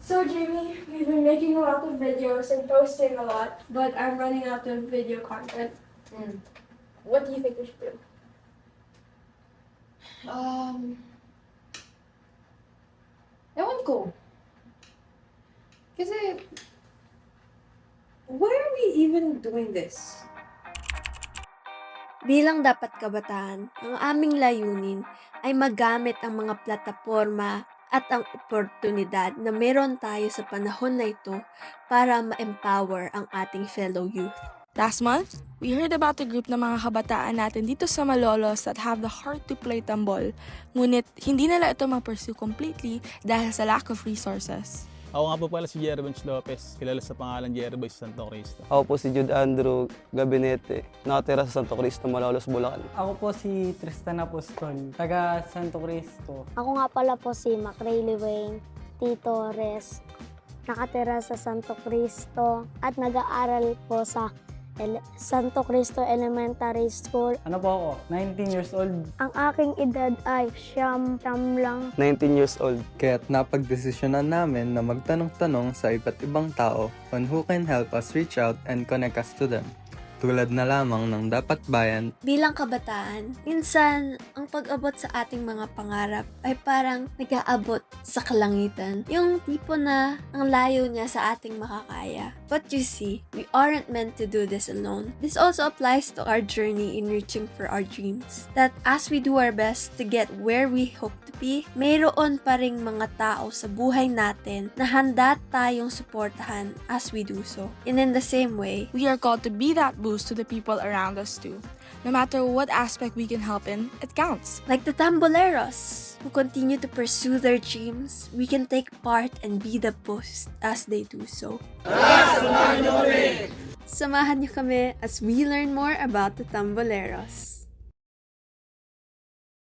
So Jamie, we've been making a lot of videos and posting a lot, but I'm running out of video content. What do you think we should do? Ewan ko. Kasi, why are we even doing this? Bilang dapat kabataan, ang aming layunin ay magamit ang mga plataporma at ang oportunidad na meron tayo sa panahon na ito para ma-empower ang ating fellow youth. Last month, we heard about the group ng mga kabataan natin dito sa Malolos that have the heart to play tambol, ngunit hindi nila ito ma-pursue completely dahil sa lack of resources. Ako nga po pala si Jerbench Lopez, kilala sa pangalan Jerboy sa Santo Cristo. Ako po si Jude Andrew Gabinete, nakatira sa Santo Cristo, Malolos, Bulacan. Ako po si Tristan Apostol, taga Santo Cristo. Ako nga pala po si Macraely Wayne T. Torres, nakatira sa Santo Cristo at nag-aaral po sa Santo Cristo Elementary School. Ano po ako? 19 years old. Ang aking edad ay siyam lang. 19 years old. Kaya't napagdesisyonan namin na magtanong-tanong sa iba't ibang tao on who can help us reach out and connect us to them. Tulad na lamang ng Dapat Bayan. Bilang kabataan, minsan ang pag-abot sa ating mga pangarap ay parang nag-aabot sa kalangitan. Yung tipo na ang layo niya sa ating makakaya. But you see, we aren't meant to do this alone. This also applies to our journey in reaching for our dreams. That as we do our best to get where we hope to be, mayroon pa ring mga tao sa buhay natin na handa tayong suportahan as we do so. And in the same way, We are called to be that boost to the people around us too. No matter what aspect we can help in, it counts. like the Tamboleros, who continue to pursue their dreams, we can take part and be the boost as they do so. Samahan niyo kami as we learn more about the Tamboleros.